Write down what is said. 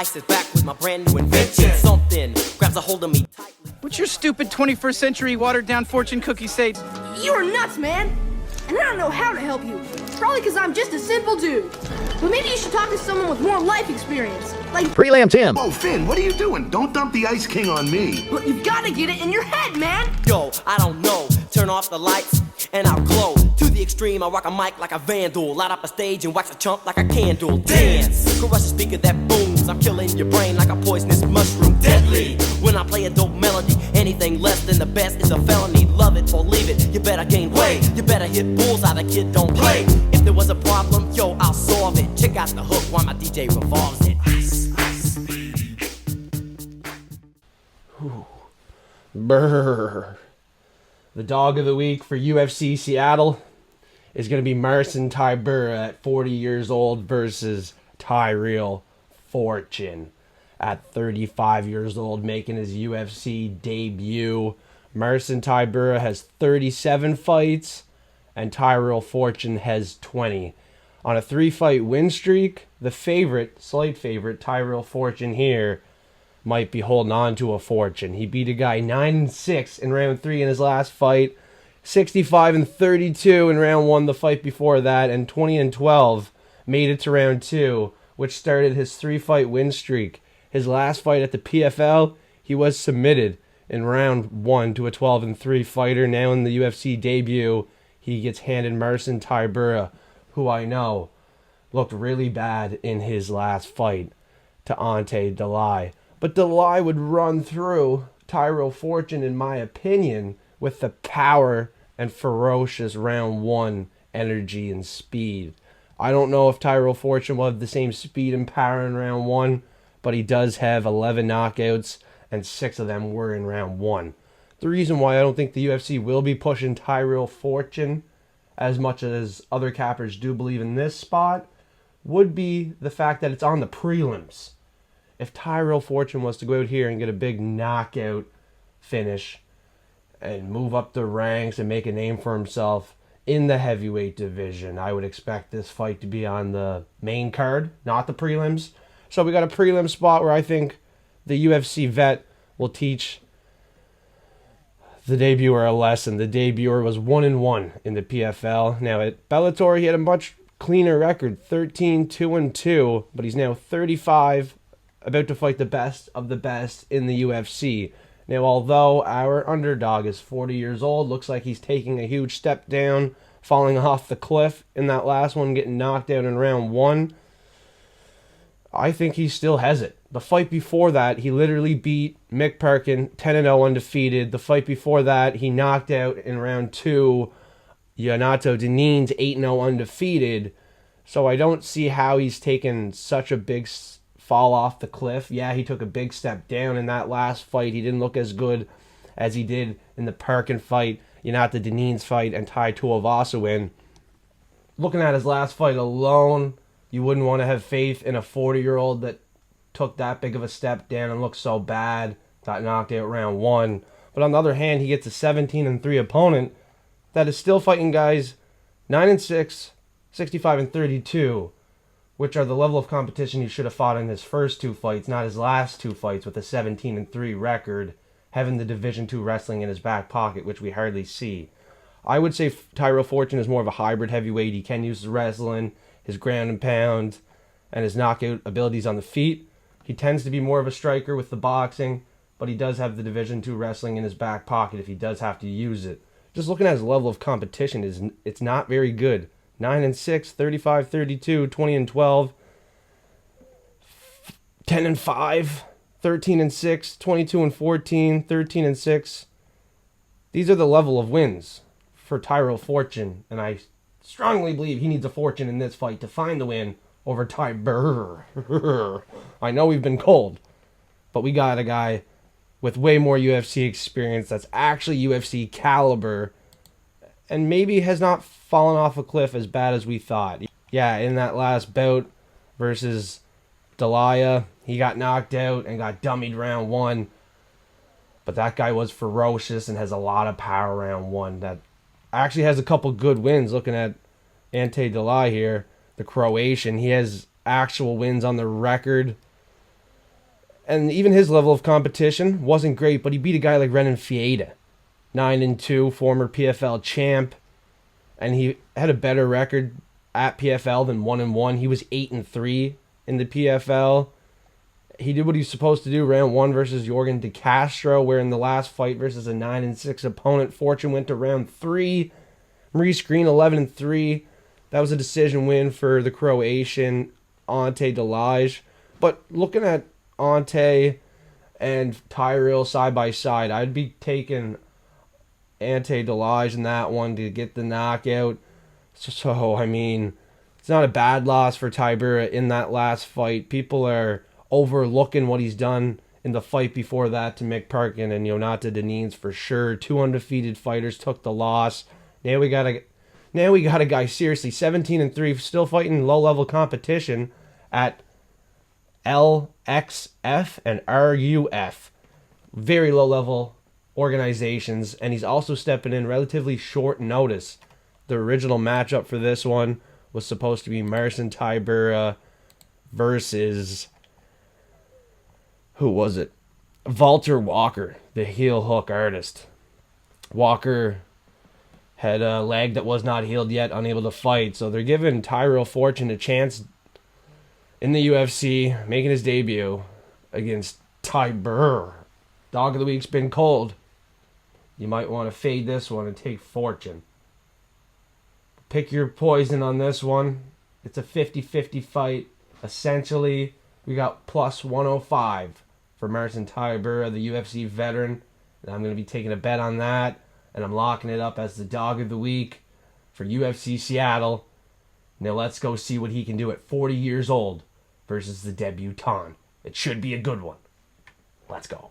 sit back with my brand new invention. Something grabs a hold of me tightly. What's your stupid 21st century watered-down fortune cookie say? You are nuts, man. And I don't know how to help you. Probably because I'm just a simple dude. But maybe you should talk to someone with more life experience. Like Prelam Tim. Whoa, Finn, what are you doing? Don't dump the Ice King on me. But you've got to get it in your head, man. Yo, I don't know. Turn off the lights and I'll glow. To the extreme, I rock a mic like a vandal. Light up a stage and wax a chump like a candle. Dance, crush a speaker that booms. I'm killing your brain like a poisonous mushroom. Deadly, when I play a dope melody. Anything less than the best is a felony. Love it or leave it, you better gain weight. You better hit bullseye, the kid don't play. If there was a problem, yo, I'll solve it. Check out the hook while my DJ revolves it. Brrr. The dog of the week for UFC Seattle is going to be Marcin Tybura at 40 years old versus Tyrell Fortune at 35 years old, making his UFC debut. Marcin Tybura has 37 fights and Tyrell Fortune has 20. On a 3-fight win streak, the favorite, slight favorite, Tyrell Fortune here might be holding on to a fortune. He beat a guy 9-6 in round 3 in his last fight, 65-32 in round 1 the fight before that, and 20-12 made it to round 2, which started his 3-fight win streak. His last fight at the PFL, he was submitted in round 1 to a 12-3 fighter. Now in the UFC debut, he gets handed Marcin Tybura, who I know looked really bad in his last fight to Ante Delay. But Delay would run through Tyrell Fortune, in my opinion, with the power and ferocious round 1 energy and speed. I don't know if Tyrell Fortune will have the same speed and power in round 1, but he does have 11 knockouts, and 6 of them were in round 1. The reason why I don't think the UFC will be pushing Tyrell Fortune as much as other cappers do believe in this spot would be the fact that it's on the prelims. If Tyrell Fortune was to go out here and get a big knockout finish and move up the ranks and make a name for himself in the heavyweight division, I would expect this fight to be on the main card, not the prelims. So we got a prelim spot where I think the UFC vet will teach the debuter a lesson. The debuter was 1-1 in the PFL. Now at Bellator, he had a much cleaner record, 13-2-2, but he's now 35, about to fight the best of the best in the UFC. Now, although our underdog is 40 years old, looks like he's taking a huge step down, falling off the cliff in that last one, getting knocked out in round 1. I think he still has it. The fight before that, he literally beat Mick Perkin, 10-0 undefeated. The fight before that, he knocked out in round 2 Yanato Denines, 8-0 undefeated. So I don't see how he's taken such a big fall off the cliff. Yeah, he took a big step down in that last fight. He didn't look as good as he did in the Perkin fight, Yanato Denines fight, and Tai Tuivasa win. Looking at his last fight alone, you wouldn't want to have faith in a 40-year-old that took that big of a step down and looked so bad, got knocked out round 1. But on the other hand, he gets a 17-3 opponent that is still fighting guys 9-6, 65-32, which are the level of competition he should have fought in his first 2 fights, not his last 2 fights with a 17-3 record, having the Division II wrestling in his back pocket, which we hardly see. I would say Tyrell Fortune is more of a hybrid heavyweight. He can use his wrestling, his ground and pound, and his knockout abilities on the feet. He tends to be more of a striker with the boxing, but he does have the Division II wrestling in his back pocket if he does have to use it. Just looking at his level of competition, it's not very good. 9-6, 35-32, 20-12, 10-5, 13-6, 22-14, 13-6. These are the level of wins for Tyrell Fortune, and I strongly believe he needs a fortune in this fight to find the win over Tybura. I know we've been cold, but we got a guy with way more UFC experience that's actually UFC caliber, and maybe has not fallen off a cliff as bad as we thought. Yeah, in that last bout versus Delaya, he got knocked out and got dummied round 1. But that guy was ferocious and has a lot of power round 1. That actually has a couple good wins. Looking at Ante Delay here, the Croatian, he has actual wins on the record And even his level of competition wasn't great, but he beat a guy like Renan Fieda, 9-2, former PFL champ, and he had a better record at PFL than 1-1. He was 8-3 in the PFL. He did what he was supposed to do. Round 1 versus Jorgen De Castro, where in the last fight versus a 9-6 opponent, Fortune went to round 3. Maurice Green, 11-3. That was a decision win for the Croatian Ante Delage. But looking at Ante and Tyrell side by side, I'd be taking Ante Delage in that one to get the knockout. So, I mean, it's not a bad loss for Tybura in that last fight. People are overlooking what he's done in the fight before that to Mick Parkin and Yonata Denines for sure. 2 undefeated fighters took the loss. Now we got a guy seriously 17-3, still fighting low-level competition at LXF and RUF. Very low-level organizations, and he's also stepping in relatively short notice. The original matchup for this one was supposed to be Marcin Tybura versus, who was it? Walter Walker, the heel hook artist. Walker had a leg that was not healed yet, unable to fight, so they're giving Tyrell Fortune a chance in the UFC, making his debut against Tybura. Dog of the week's been cold. You might want to fade this one and take Fortune. Pick your poison on this one. It's a 50-50 fight. Essentially, we got plus 105 for Marcin Tybura, the UFC veteran. And I'm going to be taking a bet on that. And I'm locking it up as the dog of the week for UFC Seattle. Now let's go see what he can do at 40 years old versus the debutant. It should be a good one. Let's go.